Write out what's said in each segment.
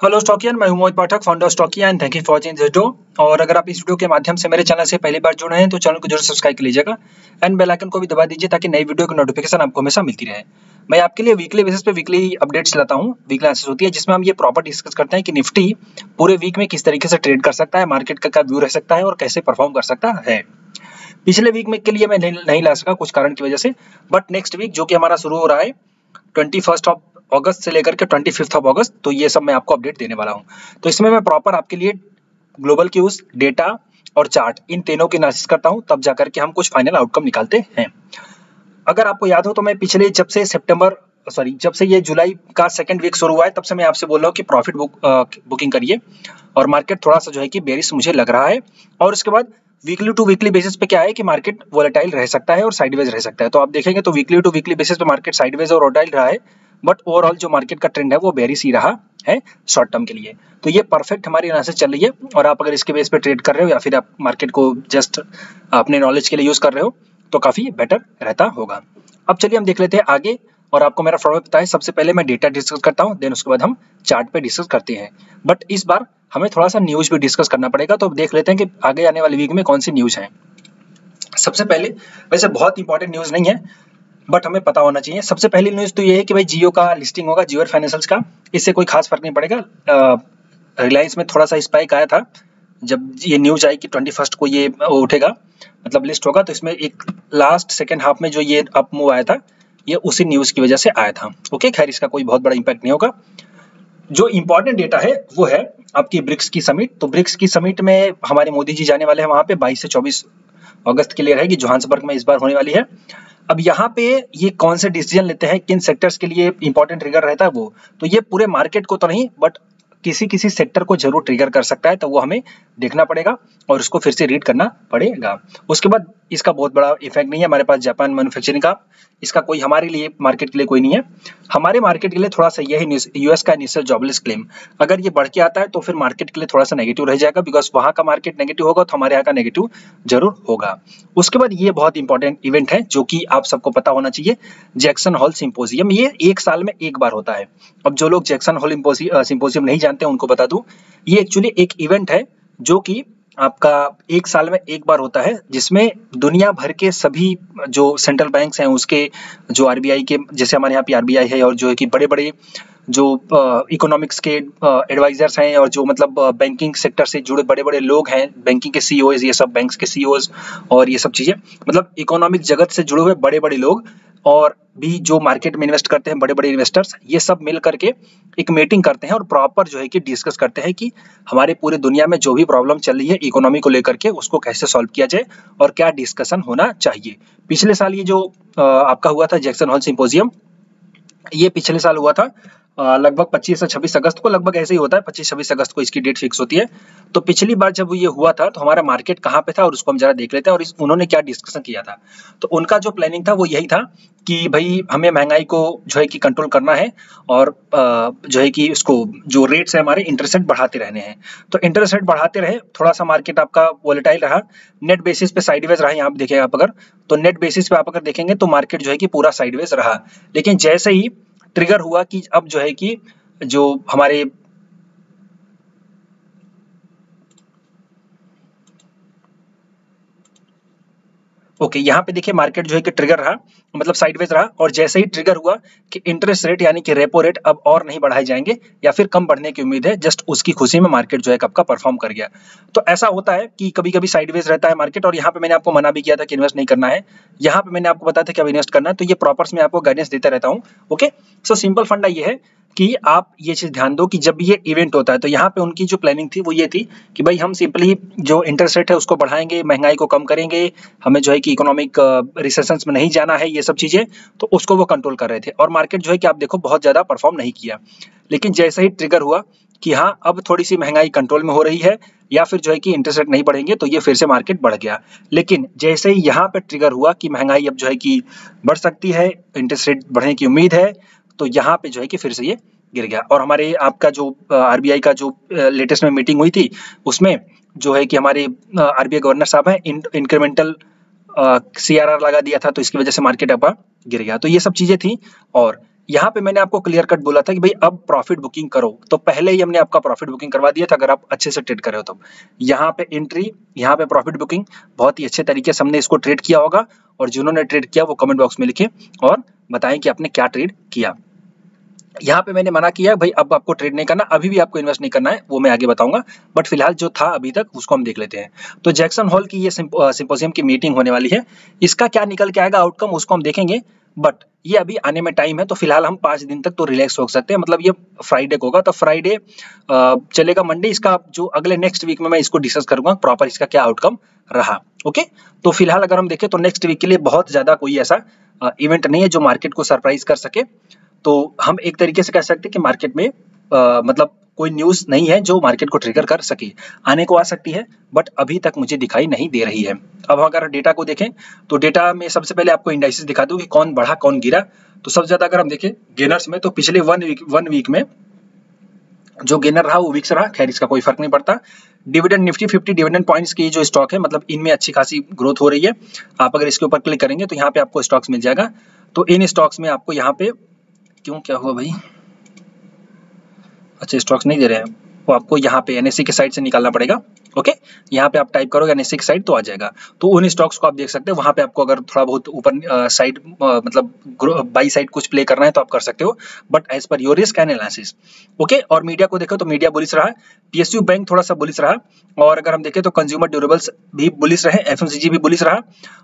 Hello Stockians, मैं हूं Mohit Pathak, founder Stockia and thank you for watching this video. और अगर आप इस वीडियो के माध्यम से मेरे चैनल से पहली बार जुड़े हैं तो चैनल को जरूर सब्सक्राइब कर लीजिएगा एंड बेल आइकन को भी दबा दीजिए ताकि नई वीडियो की नोटिफिकेशन आपको हमेशा मिलती रहे। मैं आपके लिए वीकली बेसिस पे वीकली अपडेट्स लाता हूं, वीकली एनालिसिस होती है जिसमें हम ये प्रॉपर डिस्कस करते हैं कि निफ्टी पूरे वीक में किस तरीके से ट्रेड कर सकता है, मार्केट का क्या व्यू रह सकता है और कैसे परफॉर्म कर सकता है। पिछले वीक में के लिए मैं नहीं ला सका कुछ कारण की वजह से, बट नेक्स्ट वीक जो कि हमारा शुरू हो रहा है 21 ऑफ अगस्त से लेकर के 25 ऑफ अगस्त, तो ये सब मैं आपको अपडेट देने वाला हूँ। तो इसमें मैं प्रॉपर आपके लिए ग्लोबल क्यूज, डेटा और चार्ट, इन तीनों की एनालिसिस करता हूँ, तब जाकर के हम कुछ फाइनल आउटकम निकालते हैं। अगर आपको याद हो तो मैं पिछले जब से ये जुलाई का सेकंड वीक शुरू हुआ है तब से मैं आपसे बोल रहा हूँ कि प्रॉफिट बुकिंग करिए, और मार्केट थोड़ा सा जो है कि बेरिश मुझे लग रहा है। और उसके बाद वीकली टू वीकली बेसिस पे क्या है कि मार्केट वोलेटाइल रह सकता है और साइडवेज रह सकता है। तो आप देखेंगे तो वीकली टू वीकली बेसिस पे मार्केट साइडवेज और वोलेटाइल रहा है, बट ओवरऑल जो मार्केट का ट्रेंड है वो बेरिश ही रहा है शॉर्ट टर्म के लिए। तो ये परफेक्ट हमारी एनालिसिस चल रही है, और आप अगर इसके बेस पे ट्रेड कर रहे हो या फिर आप मार्केट को जस्ट अपने नॉलेज के लिए यूज कर रहे हो तो काफी बेटर रहता होगा। अब चलिए हम देख लेते हैं आगे, और आपको मेरा फॉर्मेट पता है। सबसे पहले मैं डेटा डिस्कस करता हूँ, देन उसके बाद हम चार्ट पे डिस्कस करते हैं। बट इस बार हमें थोड़ा सा न्यूज भी डिस्कस करना पड़ेगा, तो देख लेते हैं कि आगे आने वाली वीक में कौन सी न्यूज है। सबसे पहले, वैसे बहुत इंपॉर्टेंट न्यूज नहीं है बट हमें पता होना चाहिए। सबसे पहली न्यूज तो ये है कि भाई जियो का लिस्टिंग होगा, जियो फाइनेंशियल्स का। इससे कोई खास फर्क नहीं पड़ेगा। रिलायंस में थोड़ा सा स्पाइक आया था जब ये न्यूज आई कि 21 को ये उठेगा, मतलब लिस्ट होगा, तो इसमें एक लास्ट सेकेंड हाफ में जो ये अप मूव आया था ये उसी न्यूज की वजह से आया था। ओके, खैर इसका कोई बहुत बड़ा इंपैक्ट नहीं होगा। जो इंपॉर्टेंट डेटा है वो है आपकी ब्रिक्स की समिट। तो ब्रिक्स की समिट में हमारे मोदी जी जाने वाले हैं, वहां पे 22 से 24 अगस्त के लिए रहेगी, जोहान्सबर्ग में इस बार होने वाली है। अब यहाँ पे ये कौन से डिसीजन लेते हैं, किन सेक्टर्स के लिए इंपॉर्टेंट ट्रिगर रहता है वो, तो ये पूरे मार्केट को तो नहीं बट किसी किसी सेक्टर को जरूर ट्रिगर कर सकता है, तो वो हमें देखना पड़ेगा और उसको फिर से रीड करना पड़ेगा। उसके बाद इसका बहुत बड़ा इफेक्ट नहीं है हमारे पास जापान मैन्युफैक्चरिंग का, इसका कोई हमारे लिए मार्केट के लिए कोई नहीं है। हमारे मार्केट के लिए थोड़ा सा यही यूएस का इनिशियल जॉबलेस क्लेम, अगर ये बढ़ के आता है तो फिर मार्केट के लिए थोड़ा सा नेगेटिव रह जाएगा, बिकॉज वहां का मार्केट नेगेटिव होगा तो हमारे यहाँ का नेगेटिव जरूर होगा। उसके बाद ये बहुत इंपॉर्टेंट इवेंट है जो कि आप सबको पता होना चाहिए, जैक्सन हॉल सिंपोजियम। ये एक साल में एक बार होता है। अब जो लोग जैक्सन हॉल सिंपोजियम नहीं जानते उनको बता दूं, ये एक्चुअली एक इवेंट है जो कि आपका एक साल में एक बार होता है, जिसमें दुनिया भर के सभी जो सेंट्रल बैंक्स हैं उसके, जो आरबीआई के, जैसे हमारे यहाँ पे आरबीआई है, और जो है कि बड़े बड़े जो इकोनॉमिक्स के एडवाइजर्स हैं और जो मतलब बैंकिंग सेक्टर से जुड़े बड़े बड़े लोग हैं, बैंकिंग के सीईओज, ये सब बैंक्स के सीईओज और ये सब चीजें, मतलब इकोनॉमिक जगत से जुड़े हुए बड़े बड़े लोग, और भी जो मार्केट में इन्वेस्ट करते हैं बड़े बड़े इन्वेस्टर्स, ये सब मिल करके एक मीटिंग करते हैं और प्रॉपर जो है कि डिस्कस करते हैं कि हमारे पूरे दुनिया में जो भी प्रॉब्लम चल रही है इकोनॉमी को लेकर के उसको कैसे सॉल्व किया जाए और क्या डिस्कशन होना चाहिए। पिछले साल ये जो आपका हुआ था जैक्सन हॉल सिंपोजियम, ये पिछले साल हुआ था लगभग 25 से 26 अगस्त को, लगभग ऐसे ही होता है, 25-26 अगस्त को इसकी डेट फिक्स होती है। तो पिछली बार जब ये हुआ था तो हमारा मार्केट कहाँ पे था और उसको हम जरा देख लेते हैं, और उन्होंने क्या डिस्कशन किया था। तो उनका जो प्लानिंग था वो यही था कि भाई हमें महंगाई को जो है कि कंट्रोल करना है, और जो है कि उसको जो रेट्स है हमारे इंटरेस्ट रेट बढ़ाते रहने हैं। तो इंटरेस्ट रेट बढ़ाते रहे, थोड़ा सा मार्केट आपका वोलेटाइल रहा, नेट बेसिस पे साइडवेज रहा। यहाँ पे देखेंगे आप अगर, तो नेट बेसिस पे आप अगर देखेंगे तो मार्केट जो है कि पूरा साइडवेज रहा। लेकिन जैसे ही ट्रिगर हुआ कि अब जो है कि जो हमारे यहाँ पे देखिए मार्केट जो है कि ट्रिगर रहा, मतलब साइडवेज रहा, और जैसे ही ट्रिगर हुआ कि इंटरेस्ट रेट यानी कि रेपो रेट अब और नहीं बढ़ाए जाएंगे या फिर कम बढ़ने की उम्मीद है, जस्ट उसकी खुशी में मार्केट जो है आपका परफॉर्म कर गया। तो ऐसा होता है कि कभी कभी साइडवेज रहता है मार्केट, और यहाँ पे मैंने आपको मना भी किया था कि इन्वेस्ट नहीं करना है, यहाँ पे मैंने आपको बताया था कि अब इन्वेस्ट करना है। तो ये प्रॉपर्स में आपको गाइडेंस देता रहता हूँ। ओके, सो सिंपल फंडा ये है कि आप ये चीज ध्यान दो कि जब ये इवेंट होता है तो यहाँ पे उनकी जो प्लानिंग थी वो ये थी कि भाई हम सिंपली जो इंटरेस्ट रेट है उसको बढ़ाएंगे, महंगाई को कम करेंगे, हमें जो है कि इकोनॉमिक रिसेशन में नहीं जाना है, ये सब चीजें, तो उसको वो कंट्रोल कर रहे थे। और मार्केट जो है कि आप देखो बहुत ज्यादा परफॉर्म नहीं किया। लेकिन जैसे ही ट्रिगर हुआ कि हाँ अब थोड़ी सी महंगाई कंट्रोल में हो रही है, या फिर जो है कि इंटरेस्ट रेट नहीं बढ़ेंगे, तो ये फिर से मार्केट बढ़ गया। लेकिन जैसे ही यहाँ पे ट्रिगर हुआ कि महंगाई अब जो है कि बढ़ सकती है, इंटरेस्ट रेट बढ़ने की उम्मीद है, तो यहाँ पे जो है कि फिर से ये गिर गया। और हमारे आपका जो आरबीआई का जो लेटेस्ट में मीटिंग हुई थी उसमें जो है कि हमारे आरबीआई गवर्नर साहब हैं, इंक्रीमेंटल सीआरआर लगा दिया था, तो इसकी वजह से मार्केट आपका गिर गया। तो ये सब चीजें थी। और यहाँ पे मैंने आपको क्लियर कट बोला था कि भाई अब प्रॉफिट बुकिंग करो, तो पहले ही हमने आपका प्रॉफिट बुकिंग करवा दिया था अगर आप अच्छे से ट्रेड कर रहे हो तो। यहाँ पे एंट्री, यहाँ पे प्रॉफिट बुकिंग, बहुत ही अच्छे तरीके से हमने इसको ट्रेड किया होगा, और जिन्होंने ट्रेड किया वो कमेंट बॉक्स में लिखे और बताएं कि आपने क्या ट्रेड किया। यहाँ पे मैंने मना किया भाई अब आपको ट्रेड नहीं करना, अभी भी आपको इन्वेस्ट नहीं करना है, वो मैं आगे बताऊंगा, बट फिलहाल जो था अभी तक उसको हम देख लेते हैं। तो जैक्सन हॉल की ये सिंपोजियम की मीटिंग होने वाली है, इसका क्या निकल के आएगा आउटकम उसको हम देखेंगे, बट ये अभी आने में टाइम है, तो फिलहाल हम 5 दिन तक तो रिलैक्स हो सकते हैं। मतलब ये फ्राइडे को होगा, तो फ्राइडे चलेगा, मंडे इसका जो अगले नेक्स्ट वीक में मैं इसको डिस्कस करूंगा प्रॉपर इसका क्या आउटकम रहा। ओके, तो फिलहाल अगर हम देखें तो नेक्स्ट वीक के लिए बहुत ज्यादा कोई ऐसा इवेंट नहीं है जो मार्केट को सरप्राइज कर सके। तो हम एक तरीके से कह सकते हैं कि मार्केट में मतलब कोई न्यूज नहीं है जो मार्केट को ट्रिगर कर सके, आने को आ सकती है बट अभी तक मुझे दिखाई नहीं दे रही है। अब अगर डेटा को देखें तो डेटा में सबसे पहले आपको इंडाइसेस दिखा दूं कि कौन बढ़ा कौन गिरा। तो सबसे ज्यादा अगर हम देखें गेनर्स में, तो पिछले वन वीक में जो गेनर रहा वो विक्स रहा, खैर इसका कोई फर्क नहीं पड़ता। डिविडेंड निफ्टी 50 डिविडेंड पॉइंट्स की जो स्टॉक है, मतलब इनमें अच्छी खासी ग्रोथ हो रही है। आप अगर इसके ऊपर क्लिक करेंगे तो यहाँ पे आपको स्टॉक्स मिल जाएगा। तो इन स्टॉक्स में आपको यहाँ पे क्यों क्या हुआ भाई, अच्छा स्टॉक्स नहीं दे रहे हैं, वो आपको यहाँ पे एनएससी के साइड से निकालना पड़ेगा। ओके, यहाँ पे आप टाइप करोगे एनएससी की साइड तो आ जाएगा। तो उन स्टॉक्स को आप देख सकते हो, वहां पे आपको अगर थोड़ा बहुत ऊपर साइड मतलब बाई साइड कुछ प्ले करना है तो आप कर सकते हो, but as per your risk and analysis. Okay, और मीडिया को देखो तो मीडिया बुलिश रहा, पीएसयू बैंक थोड़ा सा बुलिश रहा, और अगर हम देखें तो कंज्यूमर ड्यूरेबल्स भी बुलिश रहे, एफएमसीजी भी बुलिश रहा,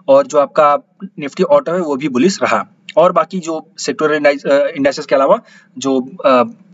और जो आपका निफ्टी ऑटो है वो भी बुलिश रहा। और बाकी जो सेक्टोरल इंडेक्सेस के अलावा जो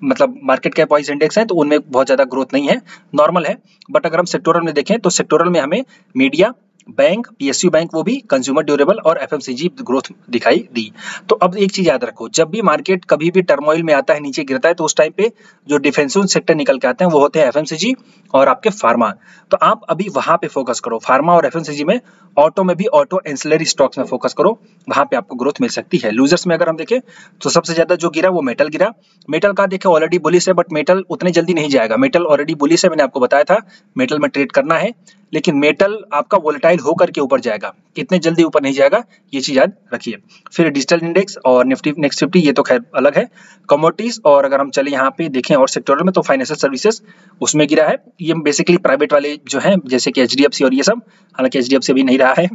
मतलब मार्केट कैप वाइज इंडेक्स है तो उनमें बहुत ज्यादा ग्रोथ नहीं है, नॉर्मल है। बट अगर हम सेक्टोरल में देखें तो सेक्टोरल में हमें मीडिया, बैंक, पीएसयू बैंक, वो भी कंज्यूमर ड्यूरेबल और एफएमसीजी ग्रोथ दिखाई दी। तो अब एक चीज याद रखो, जब भी मार्केट कभी भी टर्मोइल में आता है, नीचे गिरता है, तो उस टाइम पे जो डिफेंसिव सेक्टर निकल के आते हैं वो होते हैं एफएमसीजी और आपके फार्मा। तो आप अभी वहां पे फोकस करो, फार्मा और एफएमसीजी में, ऑटो में भी, ऑटो एंसिलरी स्टॉक्स में फोकस करो, वहां पे आपको ग्रोथ मिल सकती है। लूजर्स में अगर हम देखें तो सबसे ज्यादा जो गिरा वो मेटल गिरा। मेटल का देखें ऑलरेडी बुलिश है, बट मेटल उतने जल्दी नहीं जाएगा, मेटल ऑलरेडी बुलिश है, मैंने आपको बताया था मेटल में ट्रेड करना है, लेकिन मेटल आपका वोलेटाइल होकर के ऊपर जाएगा, कितने जल्दी ऊपर नहीं जाएगा, ये चीज याद रखिए। फिर डिजिटल इंडेक्स और निफ्टी नेक्स्ट 50 ये तो खैर अलग है। कमोडिटीज, और अगर हम चले यहाँ पे देखें और सेक्टोरल में, तो फाइनेंशियल सर्विसेज उसमें गिरा है, ये बेसिकली प्राइवेट वाले जो हैं जैसे कि एचडीएफसी और ये सब, हालांकि एचडीएफसी भी नहीं रहा है।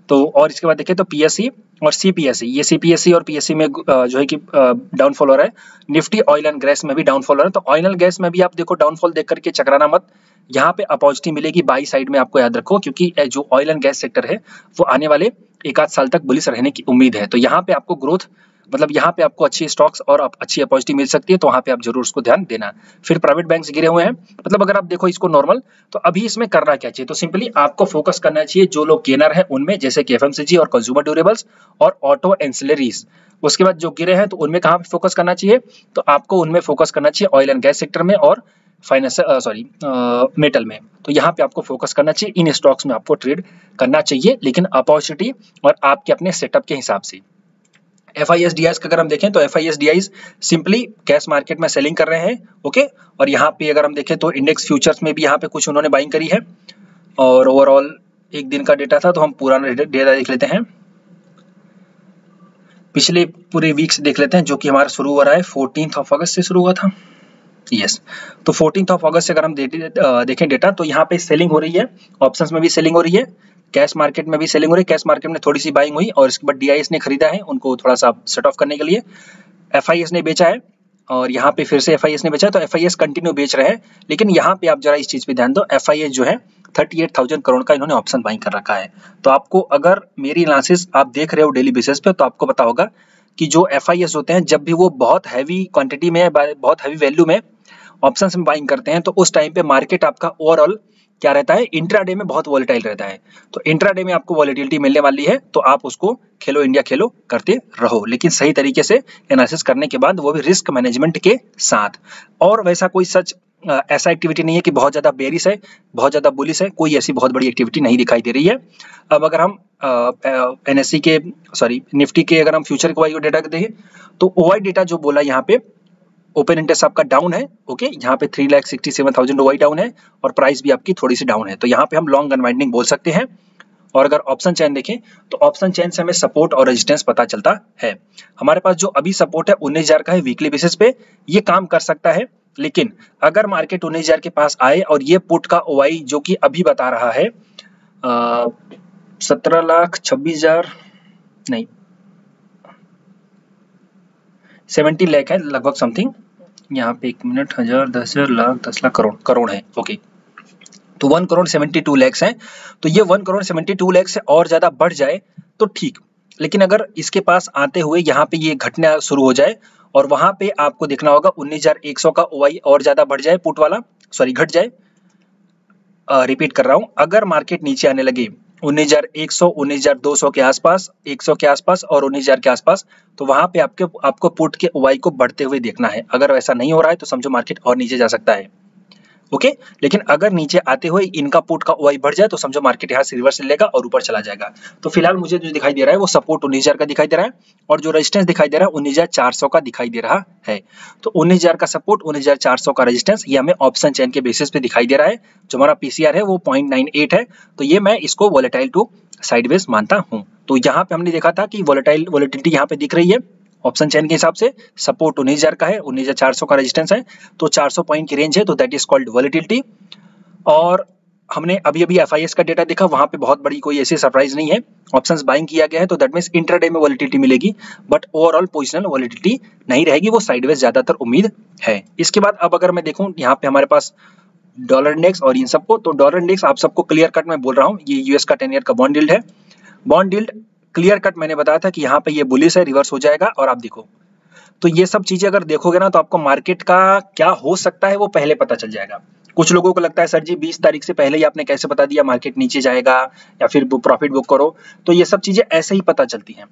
तो और इसके बाद देखें तो पीएससी और सीपीएससी, ये सीपीएससी और पीएससी में जो है कि डाउनफॉल हो रहा है। निफ्टी ऑयल एंड गैस में भी डाउनफॉल हो रहा है, तो ऑयल एंड गैस में भी आप देखो डाउनफॉल देख करके चकराना मत, यहाँ पे अपॉर्चुनिटी मिलेगी बाई साइड में, आपको याद रखो, क्योंकि जो ऑयल एंड गैस सेक्टर है वो आने वाले 1 आध साल तक बुलिश रहने की उम्मीद है। तो यहाँ पे आपको ग्रोथ, मतलब यहाँ पे आपको अच्छी स्टॉक्स और अच्छी अपॉर्चुनिटी मिल सकती है, तो वहाँ पे आप जरूर उसको ध्यान देना। फिर प्राइवेट बैंक्स गिरे हुए हैं, मतलब अगर आप देखो इसको नॉर्मल, तो अभी इसमें करना क्या चाहिए, तो सिंपली आपको फोकस करना चाहिए जो लोग गेनर है उनमें, जैसे कि एफएमसीजी और कंज्यूमर ड्यूरेबल्स और ऑटो एंसिलरीज। उसके बाद जो गिरे हैं तो उनमें कहाँ पे फोकस करना चाहिए, तो आपको उनमें फोकस करना चाहिए ऑयल एंड गैस सेक्टर में और मेटल में। तो यहाँ पे आपको फोकस करना चाहिए, इन स्टॉक्स में आपको ट्रेड करना चाहिए, लेकिन अपॉर्चुनिटी और आपके अपने सेटअप के हिसाब से। FISDIs का अगर हम देखें तो FISDIs सिंपली कैश मार्केट में सेलिंग कर रहे हैं। ओके, और यहाँ पे अगर हम देखें तो इंडेक्स फ्यूचर्स में भी यहाँ पे कुछ उन्होंने बाइंग करी है, और ओवरऑल एक दिन का डेटा था, तो हम पूरा डेटा देख लेते हैं, पिछले पूरे वीक्स देख लेते हैं, जो कि हमारा शुरू हो रहा है 14 अगस्त से शुरू हुआ था। यस, तो 14 अगस्त से अगर हम देखें डेटा, तो यहाँ पे सेलिंग हो रही है, ऑप्शंस में भी सेलिंग हो रही है, कैश मार्केट में भी सेलिंग हो रही है। कैश मार्केट में थोड़ी सी बाइंग हुई और इसके बाद DIS ने खरीदा है उनको थोड़ा सा सेट ऑफ करने के लिए, FIS ने बेचा है और यहाँ पे फिर से FIS ने बेचा है, तो FIS कंटिन्यू बेच रहे हैं। लेकिन यहाँ पे आप जरा इस चीज पे ध्यान दो, FIS जो है 38,000 करोड़ का इन्होंने ऑप्शन बाइंग कर रखा है। तो आपको अगर मेरी एनालिसिस आप देख रहे हो डेली बेसिस पे, तो आपको पता होगा कि जो FIS होते हैं जब भी वो बहुत हैवी क्वांटिटी में, बहुत हैवी वैल्यू में ऑप्शंस में बाइंग करते हैं, तो उस टाइम पे मार्केट आपका ओवरऑल क्या रहता है, इंट्राडे में बहुत वॉलेटाइल रहता है। तो इंट्राडे में आपको वॉलेटिलिटी मिलने वाली है, तो आप उसको खेलो इंडिया खेलो करते रहो, लेकिन सही तरीके से एनालिसिस करने के बाद, वो भी रिस्क मैनेजमेंट के साथ। और वैसा कोई ऐसा एक्टिविटी नहीं है कि बहुत ज्यादा बेरिश है, बहुत ज्यादा बुलिश है, कोई ऐसी बहुत बड़ी एक्टिविटी नहीं दिखाई दे रही है। अब अगर हम NSE के निफ्टी के अगर हम फ्यूचर के वाई डेटा देखें, तो OI डेटा जो बोला यहाँ पे, ओपन इंटरेस्ट आपका डाउन है। ओके, यहाँ पे 3,67,000 OI डाउन है और प्राइस भी आपकी थोड़ी सी डाउन है, तो यहाँ पे हम लॉन्ग अनवाइंडिंग बोल सकते हैं। और अगर ऑप्शन चेन देखें तो ऑप्शन चेन से हमें सपोर्ट और रेजिस्टेंस पता चलता है। हमारे पास जो अभी सपोर्ट है 19,000 का है वीकली बेसिस पे, ये काम कर सकता है। लेकिन अगर मार्केट 19,000 के पास आए और ये पुट का ओआई जो कि अभी बता रहा है 17,26,000 नहीं 70 लाख है लगभग समथिंग, यहाँ पे 1 मिनट, 1000, 10,000, लाख, 10 लाख, करोड़ है। ओके, तो 1,72 लाख है। तो ये 1,72 लाख से और ज्यादा बढ़ जाए तो ठीक, लेकिन अगर इसके पास आते हुए यहाँ पे ये घटना शुरू हो जाए और वहां पे आपको देखना होगा 19,100 का ओआई और ज्यादा बढ़ जाए, पुट वाला सॉरी घट जाए, रिपीट कर रहा हूं, अगर मार्केट नीचे आने लगे 19,100, 19,200 के आसपास, 100 के आसपास और 19,000 के आसपास, तो वहां पे आपको पुट के ओआई को बढ़ते हुए देखना है। अगर वैसा नहीं हो रहा है तो समझो मार्केट और नीचे जा सकता है। ओके, लेकिन अगर नीचे आते हुए इनका पुट का ओआई बढ़ जाए तो समझो मार्केट यहाँ से रिवर्स लेगा और ऊपर चला जाएगा। तो फिलहाल मुझे जो दिखाई दे रहा है वो सपोर्ट 19,000 का दिखाई दे रहा है और जो रेजिस्टेंस दिखाई दे रहा है 19,400 का दिखाई दे रहा है। तो 19,000 का सपोर्ट, 19,400 का रेजिस्टेंस, ये हमें ऑप्शन चेन के बेसिस पे दिखाई दे रहा है। जो हमारा पीसीआर है वो 0.98 है, तो ये मैं इसको वोलेटाइल टू साइडवेज मानता हूँ। तो यहाँ पे हमने देखा था कि वोलेटिलिटी यहाँ पे दिख रही है ऑप्शन चेन के हिसाब से, सपोर्ट 19,000 का है, 19,400 का रेजिस्टेंस है, तो 400 पॉइंट की रेंज है, तो दैट इज कॉल्ड वोलेटिलिटी। और हमने अभी एफआईएस का डेटा देखा, वहां पे बहुत बड़ी कोई ऐसी सरप्राइज नहीं है, ऑप्शंस बाइंग किया गया है, तो दैट मींस इंट्राडे में वोलेटिलिटी मिलेगी, बट ओवरऑल पोजिशनल वोलेटिलिटी नहीं रहेगी, वो साइडवेज ज्यादातर उम्मीद है। इसके बाद अब अगर मैं देखूं यहाँ पे हमारे पास डॉलर इंडेक्स और इन सबको, तो डॉलर इंडेक्स आप सबको क्लियर कट मैं बोल रहा हूँ, ये यूएस का 10 ईयर का बॉन्ड यील्ड है। बॉन्ड यील्ड क्लियर कट मैंने बताया था कि यहाँ पे ये बुलिश है, रिवर्स हो जाएगा। और आप देखो, तो ये सब चीजें अगर देखोगे ना तो आपको मार्केट का क्या हो सकता है वो पहले पता चल जाएगा। कुछ लोगों को लगता है सर जी 20 तारीख से पहले ही आपने कैसे बता दिया मार्केट नीचे जाएगा या फिर प्रॉफिट बुक करो, तो ये सब चीजें ऐसे ही पता चलती हैं।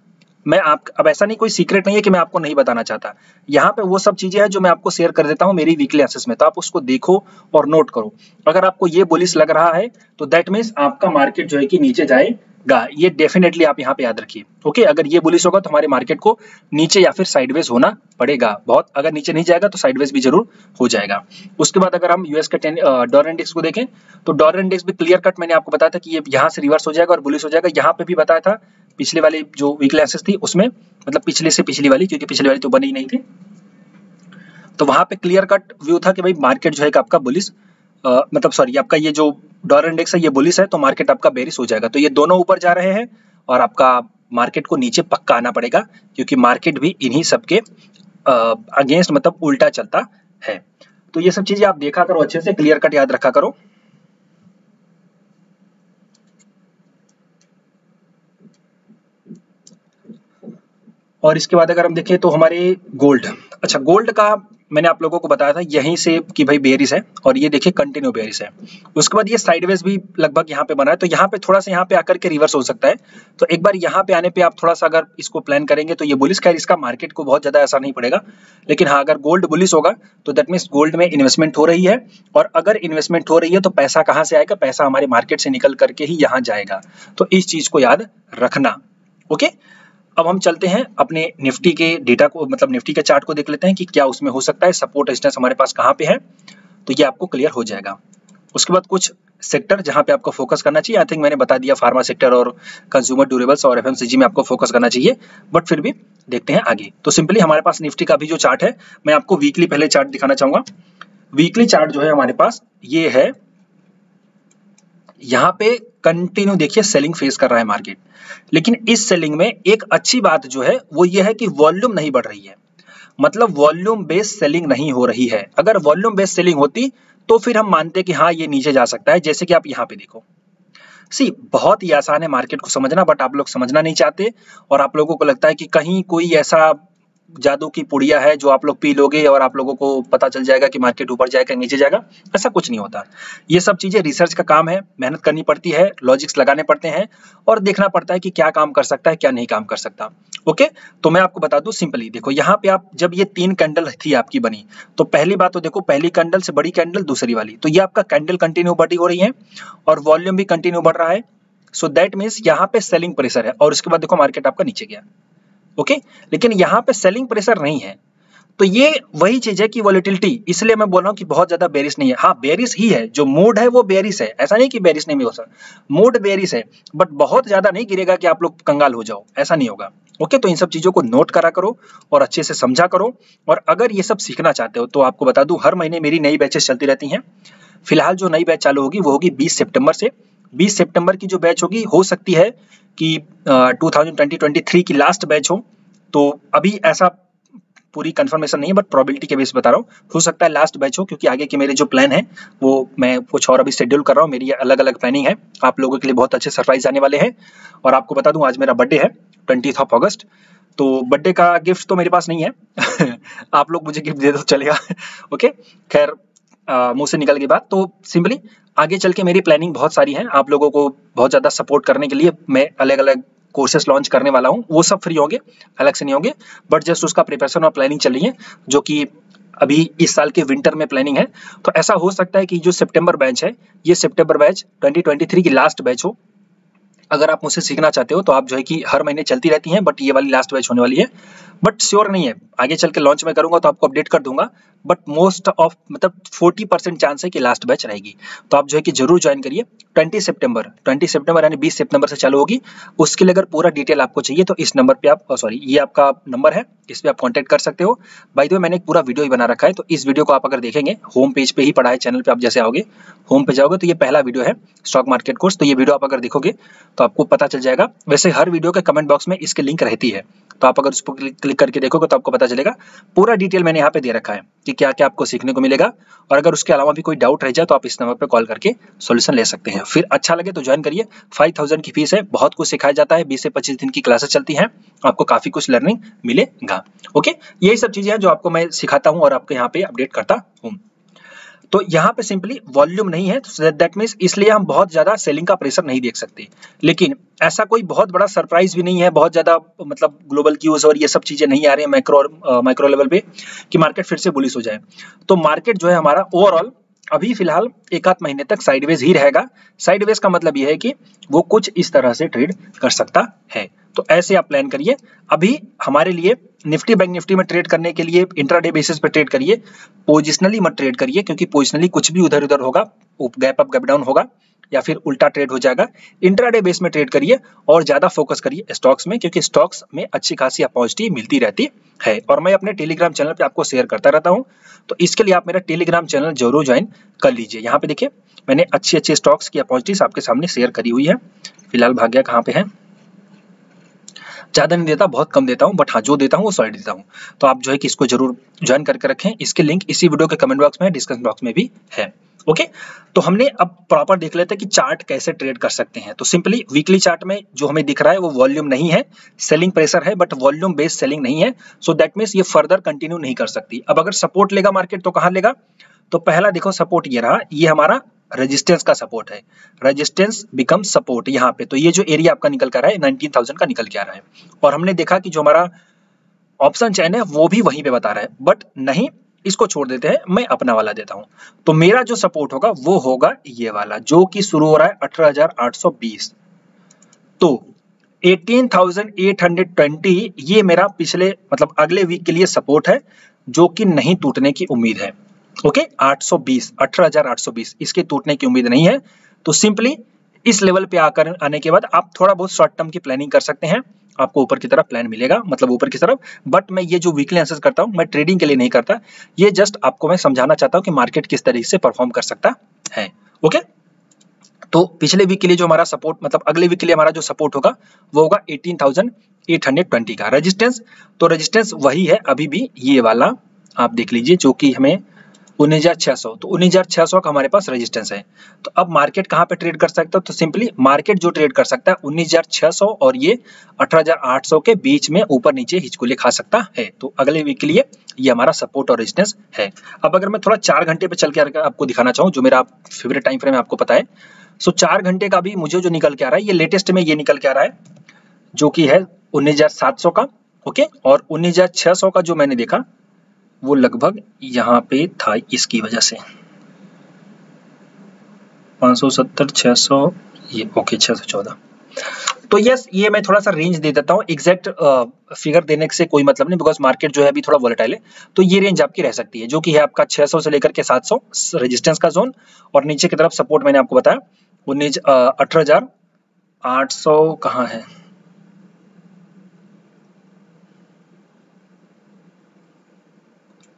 मैं अब ऐसा नहीं, कोई सीक्रेट नहीं है कि मैं आपको नहीं बताना चाहता, यहाँ पे वो सब चीजें हैं जो मैं आपको शेयर कर देता हूँ मेरी वीकली एक्सेस में, तो आप उसको देखो और नोट करो। अगर आपको ये बुलिश लग रहा है तो दैट मीन्स आपका मार्केट जो है कि नीचे जाएगा, ये डेफिनेटली आप यहाँ पे याद रखिए। ओके, अगर ये बुलिश होगा तो हमारे मार्केट को नीचे या फिर साइडवेज होना पड़ेगा बहुत, अगर नीचे नहीं जाएगा तो साइडवेज भी जरूर हो जाएगा। उसके बाद अगर हम यूएस के डॉलर इंडेक्स को देखें तो डॉलर इंडेक्स भी क्लियर कट मैंने आपको बताया था कि ये यहाँ से रिवर्स हो जाएगा और बुलिश हो जाएगा। यहाँ पे भी बताया था पिछले वाली जो वीकली एक्सेस थी उसमें, मतलब पिछले से पिछली वाली, क्योंकि पिछली वाली तो बनी ही नहीं थी, तो वहां पे क्लियर कट व्यू था कि भाई मार्केट जो है आपका बुलिश मतलब सॉरी आपका ये जो डॉलर इंडेक्स है ये बुलिश है, तो मार्केट आपका बेरिश हो जाएगा। तो ये दोनों ऊपर जा रहे हैं और आपका मार्केट को नीचे पक्का आना पड़ेगा, क्योंकि मार्केट भी इन्हीं सबके अगेंस्ट मतलब उल्टा चलता है। तो ये सब चीजें आप देखा करो, अच्छे से क्लियर कट याद रखा करो। और इसके बाद अगर हम देखें तो हमारे गोल्ड, अच्छा गोल्ड का मैंने आप लोगों को बताया था यहीं से कि भाई बेरिश है, और ये देखिए कंटिन्यू बेरिश है। उसके बाद ये साइडवेज भी लगभग यहाँ पे बना है, तो यहाँ पे थोड़ा सा यहाँ पे आकर के रिवर्स हो सकता है। तो एक बार यहाँ पे आने पे आप थोड़ा सा अगर इसको प्लान करेंगे तो ये बुलिश, खैर इसका मार्केट को बहुत ज्यादा असर नहीं पड़ेगा, लेकिन हाँ अगर गोल्ड बुलिश होगा तो दैट मीन्स गोल्ड में इन्वेस्टमेंट हो रही है, और अगर इन्वेस्टमेंट हो रही है तो पैसा कहाँ से आएगा, पैसा हमारे मार्केट से निकल करके ही यहाँ जाएगा। तो इस चीज को याद रखना। ओके, अब हम चलते हैं अपने निफ्टी के डेटा को, मतलब निफ्टी के चार्ट को देख लेते हैं कि क्या उसमें हो सकता है, सपोर्ट रेजिस्टेंस हमारे पास कहाँ पे है, तो ये आपको क्लियर हो जाएगा। उसके बाद कुछ सेक्टर जहां पे आपको फोकस करना चाहिए, आई थिंक मैंने बता दिया फार्मा सेक्टर और कंज्यूमर ड्यूरेबल्स और एफएमसीजी में आपको फोकस करना चाहिए, बट फिर भी देखते हैं आगे। तो सिंपली हमारे पास निफ्टी का भी जो चार्ट है, मैं आपको वीकली पहले चार्ट दिखाना चाहूंगा। वीकली चार्ट जो है हमारे पास ये है, यहाँ पे कंटिन्यू देखिए सेलिंग फेस कर रहा है मार्केट, लेकिन इस सेलिंग में एक अच्छी बात जो है वो ये है कि वॉल्यूम नहीं बढ़ रही है, मतलब वॉल्यूम बेस्ड सेलिंग नहीं हो रही है। अगर वॉल्यूम बेस्ड सेलिंग होती तो फिर हम मानते कि हाँ ये नीचे जा सकता है। जैसे कि आप यहाँ पे देखो, बहुत ही आसान है मार्केट को समझना, बट आप लोग समझना नहीं चाहते, और आप लोगों को लगता है कि कहीं कोई ऐसा जादू की पुड़िया है जो आप लोग पी लोगे और आप लोगों को पता चल जाएगा कि मार्केट ऊपर जाएगा नीचे जाएगा। ऐसा कुछ नहीं होता। ये सब चीजें रिसर्च का काम है, मेहनत करनी पड़ती है, लॉजिक्स लगाने पड़ते हैं और देखना पड़ता है कि क्या काम कर सकता है क्या नहीं काम कर सकता। ओके, तो मैं आपको बता दूं सिंपली, देखो यहाँ पे आप जब ये 3 कैंडल थी आपकी बनी, तो पहली बात तो देखो पहली कैंडल से बड़ी कैंडल दूसरी वाली, तो ये आपका कैंडल कंटिन्यू बढ़ी हो रही है और वॉल्यूम भी कंटिन्यू बढ़ रहा है। सो दैट मीन्स यहाँ पे सेलिंग प्रेशर है, और उसके बाद देखो मार्केट आपका नीचे गया। ओके, लेकिन यहाँ पे सेलिंग प्रेशर नहीं है, तो ये वही चीज है कि वॉलेटिलिटी, इसलिए मैं बोल रहा हूँ कि बहुत ज्यादा बेरिश नहीं है। हाँ बेरिश ही है, जो मूड है वो बेरिश है, ऐसा नहीं कि बेरिश नहीं हो सकता, मूड बेरिश है, बट बहुत ज्यादा नहीं गिरेगा कि आप लोग कंगाल हो जाओ, ऐसा नहीं होगा। ओके, तो इन सब चीजों को नोट करा करो और अच्छे से समझा करो। और अगर ये सब सीखना चाहते हो तो आपको बता दूं, हर महीने मेरी नई बैचेस चलती रहती हैं। फिलहाल जो नई बैच चालू होगी वो होगी 20 सितंबर से। 20 सितंबर की जो बैच होगी, हो सकती है कि 2023 की लास्ट बैच हो, तो अभी ऐसा पूरी कंफर्मेशन नहीं है, बट प्रोबेबिलिटी के बेस बता रहा हूँ, हो सकता है लास्ट बैच हो, क्योंकि आगे के मेरे जो प्लान है वो मैं कुछ और अभी शेड्यूल कर रहा हूँ, मेरी अलग अलग प्लानिंग है, आप लोगों के लिए बहुत अच्छे सरप्राइज आने वाले हैं। और आपको बता दूं आज मेरा बर्थडे है 20 अगस्त, तो बर्थडे का गिफ्ट तो मेरे पास नहीं है आप लोग मुझे गिफ्ट दे दो चलेगा ओके, खैर मुंह से निकल गई बात। तो सिंपली आगे चल के मेरी प्लानिंग बहुत सारी है, आप लोगों को बहुत ज्यादा सपोर्ट करने के लिए मैं अलग अलग कोर्सेस लॉन्च करने वाला हूँ, वो सब फ्री होंगे, अलग से नहीं होंगे, बट जस्ट उसका प्रिपरेशन और प्लानिंग चल रही है, जो कि अभी इस साल के विंटर में प्लानिंग है। तो ऐसा हो सकता है कि जो सितंबर बैच है, ये सितंबर बैच 2023 की लास्ट बैच हो। अगर आप मुझसे सीखना चाहते हो तो आप जो है कि हर महीने चलती रहती हैं, बट ये वाली लास्ट बैच होने वाली है, बट श्योर नहीं है, आगे चल के लॉन्च में करूंगा तो आपको अपडेट कर दूंगा, बट मोस्ट ऑफ मतलब 40% चांस है कि लास्ट बैच रहेगी। तो आप जो है कि जरूर ज्वाइन करिए। 20 सितंबर यानी 20 सितंबर से चालू होगी। उसके लिए अगर पूरा डिटेल आपको चाहिए तो इस नंबर पे आप सॉरी ये आपका नंबर है, इस पे आप कांटेक्ट कर सकते हो। बाय द वे मैंने एक पूरा वीडियो ही बना रखा है, तो इस वीडियो को आप अगर देखेंगे, होम पेज पे ही पड़ा है, चैनल पे आप जैसे आओगे होम पे जाओगे तो ये पहला वीडियो है स्टॉक मार्केट कोर्स, तो ये वीडियो आप अगर देखोगे तो आपको पता चल जाएगा। वैसे हर वीडियो के कमेंट बॉक्स में इसकी लिंक रहती है, तो आप अगर उस पर क्लिक करके देखोगे तो आपको पता चलेगा, पूरा डिटेल मैंने यहाँ पे दे रखा है कि क्या क्या आपको सीखने को मिलेगा। और अगर उसके अलावा भी कोई डाउट रह जाए तो आप इस नंबर पे कॉल करके सॉल्यूशन ले सकते हैं। फिर अच्छा लगे तो ज्वाइन करिए, 5000 की फीस है, बहुत कुछ सिखाया जाता है, 20 से 25 दिन की क्लासेस चलती हैं, आपको काफी कुछ लर्निंग मिलेगा। ओके, यही सब चीजें हैं जो आपको मैं सिखाता हूँ और आपको यहाँ पे अपडेट करता हूँ। तो यहाँ पे सिंपली वॉल्यूम नहीं है, तो दैट मीन्स इसलिए हम बहुत ज्यादा सेलिंग का प्रेशर नहीं देख सकते। लेकिन ऐसा कोई बहुत बड़ा सरप्राइज भी नहीं है, बहुत ज्यादा मतलब ग्लोबल क्यूज और ये सब चीजें नहीं आ रही है माइक्रो लेवल पे कि मार्केट फिर से बुलिश हो जाए। तो मार्केट जो है हमारा ओवरऑल अभी फिलहाल एक आध महीने तक साइडवेज ही रहेगा। साइडवेज का मतलब ये है कि वो कुछ इस तरह से ट्रेड कर सकता है, तो ऐसे आप प्लान करिए। अभी हमारे लिए निफ्टी बैंक निफ्टी में ट्रेड करने के लिए इंट्राडे बेसिस पे ट्रेड करिए, पोजिशनली मत ट्रेड करिए, क्योंकि पोजिशनली कुछ भी उधर उधर होगा, गैप अप गैप डाउन होगा या फिर उल्टा ट्रेड हो जाएगा। इंट्राडे बेस में ट्रेड करिए और ज्यादा फोकस करिए स्टॉक्स में, क्योंकि स्टॉक्स में अच्छी खासी अपॉर्चुनिटी मिलती रहती है। और मैं अपने टेलीग्राम चैनल पे आपको शेयर करता रहता हूँ, तो इसके लिए आप मेरा टेलीग्राम चैनल जरूर ज्वाइन कर लीजिए। यहाँ पे देखिए मैंने अच्छी अच्छी स्टॉक्स की अपॉर्चुनिटीज आपके सामने शेयर करी हुई है। फिलहाल भाग्य कहाँ पे है, ज्यादा नहीं देता, बहुत कम देता हूँ, बट हाँ जो देता हूँ वो सॉलिड देता हूँ। तो आप जो है कि इसको जरूर ज्वाइन करके रखें, इसके लिंक इसी वीडियो के कमेंट बॉक्स में, डिस्क्रिप्शन बॉक्स में भी है। ओके, तो हमने अब प्रॉपर देख लेते हैं कि चार्ट कैसे ट्रेड कर सकते हैं। तो सिंपली वीकली चार्ट में जो हमें दिख रहा है वो वॉल्यूम नहीं है, सेलिंग प्रेशर है, बट वॉल्यूम बेस्ड सेलिंग नहीं है, सो दैट मींस ये फर्दर कंटिन्यू नहीं कर सकती। अब अगर सपोर्ट लेगा मार्केट तो कहां लेगा, तो पहला देखो सपोर्ट ये रहा, ये हमारा रेजिस्टेंस का सपोर्ट है, रेजिस्टेंस बिकम सपोर्ट यहाँ पे। तो ये जो एरिया आपका निकल कर रहा है 19,000 का निकल के आ रहा है, और हमने देखा कि जो हमारा ऑप्शन चैन है वो भी वहीं पे बता रहा है, बट नहीं इसको छोड़ देते हैं, मैं अपना वाला देता हूं। तो मेरा जो सपोर्ट होगा वो होगा ये वाला, जो कि शुरू हो रहा है 18,820। तो 18,820 ये मेरा पिछले मतलब अगले वीक के लिए सपोर्ट है, जो कि नहीं टूटने की उम्मीद है। ओके, 820 18,820 इसके टूटने की उम्मीद नहीं है। तो सिंपली इस लेवल पे आकर आने के बाद आप थोड़ा बहुत शॉर्ट टर्म की प्लानिंग कर सकते हैं, आपको ऊपर की तरफ प्लान मिलेगा, मतलब ऊपर की तरफ। बट मैं ये जो वीकली एनालिसिस करता हूं, मैं ट्रेडिंग के लिए नहीं करता, ये जस्ट आपको मैं समझाना चाहता हूं कि मार्केट किस तरीके से परफॉर्म कर सकता है। ओके, तो पिछले वीक के लिए जो हमारा सपोर्ट मतलब अगले वीक के लिए हमारा जो सपोर्ट होगा वो होगा 18,820 का। रेजिस्टेंस, तो रेजिस्टेंस वही है अभी भी, ये वाला आप देख लीजिए, जो कि हमें 19,600, तो 19,600 का हमारे पास रेजिस्टेंस है। तो अब मार्केट कहाँ पे ट्रेड कर सकता है, तो सिंपली मार्केट जो ट्रेड कर सकता है 19,600 और ये 18,800 के बीच में ऊपर नीचे हिचकुले खा सकता है। तो अगले वीक के लिए ये हमारा सपोर्ट और रेजिस्टेंस है। अब अगर मैं थोड़ा 4 घंटे पे चल के आपको दिखाना चाहूँ, जो मेरा फेवरेट टाइम फ्रेम है आपको पता है, सो 4 घंटे का भी मुझे जो निकल के आ रहा है, ये लेटेस्ट में ये निकल के आ रहा है, जो कि है 19,700 का। ओके, और 19,600 का जो मैंने देखा वो लगभग यहाँ पे था, इसकी वजह से 570 600 ये ओके 614। तो यस, ये मैं थोड़ा सा रेंज दे देता हूँ, एग्जैक्ट फिगर देने से कोई मतलब नहीं, बिकॉज मार्केट जो है अभी थोड़ा वोलेटाइल है। तो ये रेंज आपकी रह सकती है, जो कि है आपका 600 से लेकर के 700 रेजिस्टेंस का जोन, और नीचे की तरफ सपोर्ट मैंने आपको बताया 18,800 कहाँ है,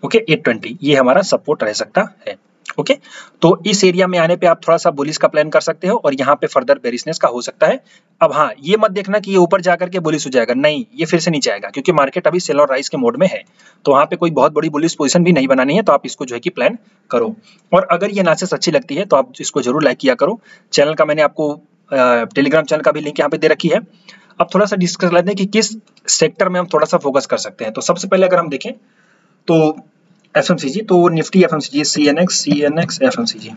ओके 820, ये हमारा सपोर्ट रह सकता है। ओके, तो इस एरिया में आने पे आप थोड़ा सा बुलिश का प्लान कर सकते हो, और यहाँ पे फर्दर बेरिशनेस का हो सकता है। अब हाँ, ये मत देखना कि ये ऊपर जाकर के बुलिश हो जाएगा, नहीं, ये फिर से नीचे आएगा, क्योंकि मार्केट अभी सेल और राइज के मोड में है। तो वहाँ पे कोई बहुत बड़ी बुलिश पोजीशन भी नहीं बनानी है, तो आप इसको जो है कि प्लान करो। और अगर ये एनालिसिस अच्छी लगती है तो आप इसको जरूर लाइक किया करो। चैनल का मैंने आपको टेलीग्राम चैनल का भी लिंक यहाँ पे दे रखी है। अब थोड़ा सा डिस्कस लेते हैं कि किस सेक्टर में हम थोड़ा सा फोकस कर सकते हैं। तो सबसे पहले अगर हम देखें तो एफएमसीजी, तो Nifty FMCG, CNX FMCG.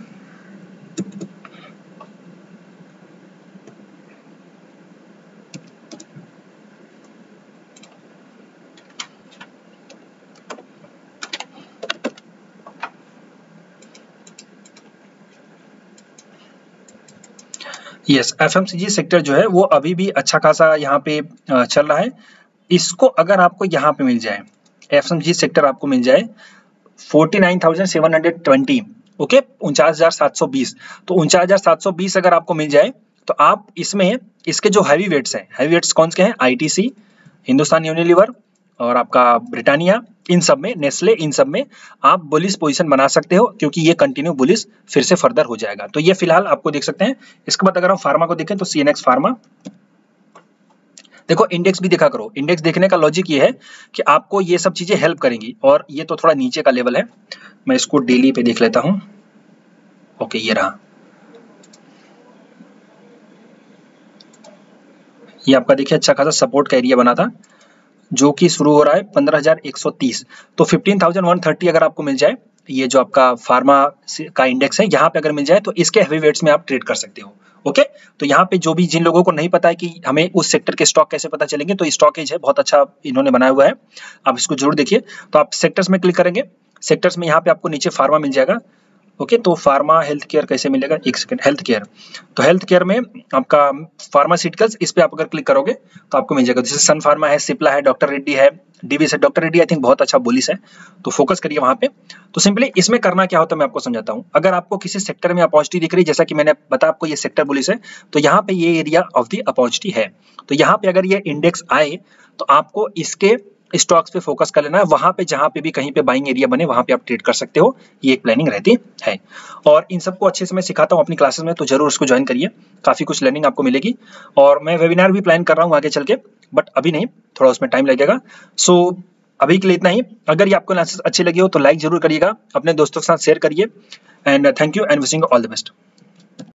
Yes, FMCG sector जो है वो अभी भी अच्छा खासा यहाँ पे चल रहा है। इसको अगर आपको यहाँ पे मिल जाए, एफएमसीजी सेक्टर आपको मिल जाए 49,720, ओके 49,720, तो 49,720 अगर आपको मिल जाए तो आप इसमें इसके जो हैवी वेट्स हैं, हैवी वेट्स कौन से हैं, आईटीसी, हिंदुस्तान यूनिलीवर और आपका ब्रिटानिया, इन सब में, नेस्ले, इन सब में आप बुलिश पोजीशन बना सकते हो, क्योंकि ये कंटिन्यू बुलिश फिर से फर्दर हो जाएगा। तो ये फिलहाल आपको देख सकते हैं। इसके बाद अगर हम फार्मा को देखें तो सीएनएक्स फार्मा, देखो इंडेक्स भी देखा करो। इंडेक्स देखने का लॉजिक ये है कि आपको ये सब चीजें हेल्प करेंगी, और ये तो थोड़ा नीचे का लेवल है, मैं इसको डेली पे देख लेता हूं। ओके, ये रहा, ये आपका देखिए अच्छा खासा सपोर्ट का एरिया बना था, जो कि शुरू हो रहा है 15,130। तो 15,130 अगर आपको मिल जाए, ये जो आपका फार्मा का इंडेक्स है, यहाँ पे अगर मिल जाए तो इसके हैवी वेट्स में आप ट्रेड कर सकते हो। ओके, तो यहाँ पे जो भी जिन लोगों को नहीं पता है कि हमें उस सेक्टर के स्टॉक कैसे पता चलेंगे, तो स्टॉकेज है बहुत अच्छा इन्होंने बनाया हुआ है, आप इसको जरूर देखिए। तो आप सेक्टर्स में क्लिक करेंगे, सेक्टर्स में यहाँ पे आपको नीचे फार्मा मिल जाएगा। ओके, तो फार्मा हेल्थ केयर कैसे मिलेगा, एक सेकंड, हेल्थ केयर, तो हेल्थ केयर में आपका फार्मास्यूटिकल्स, इस पे आप अगर क्लिक करोगे तो आपको मिल जाएगा। जैसे सन फार्मा है, सिप्ला है, डॉक्टर रेड्डी है, डीवीएस है। डॉक्टर रेड्डी आई थिंक बहुत अच्छा बुलिश है, तो फोकस करिए वहां पे। तो सिंपली इसमें करना क्या होता है मैं आपको समझाता हूँ। अगर आपको किसी सेक्टर में अपॉर्चुनिटी दिख रही है, जैसा कि मैंने बताया आपको ये सेक्टर बुलिश है, तो यहाँ पे ये एरिया ऑफ द अपॉर्चुनिटी है। तो यहाँ पे अगर ये इंडेक्स आए तो आपको इसके स्टॉक्स पे फोकस कर लेना है, वहां पे जहां पे भी कहीं पे बाइंग एरिया बने वहां पे आप ट्रेड कर सकते हो, ये एक प्लानिंग रहती है। और इन सबको अच्छे से मैं सिखाता हूँ अपनी क्लासेस में, तो जरूर उसको ज्वाइन करिए, काफी कुछ लर्निंग आपको मिलेगी। और मैं वेबिनार भी प्लान कर रहा हूँ आगे चल के, बट अभी नहीं, थोड़ा उसमें टाइम लगेगा। सो अभी के लिए इतना ही। अगर ये आपको क्लासेस अच्छी लगी हो तो लाइक जरूर करिएगा, अपने दोस्तों के साथ शेयर करिए, and thank you and wishing all the best.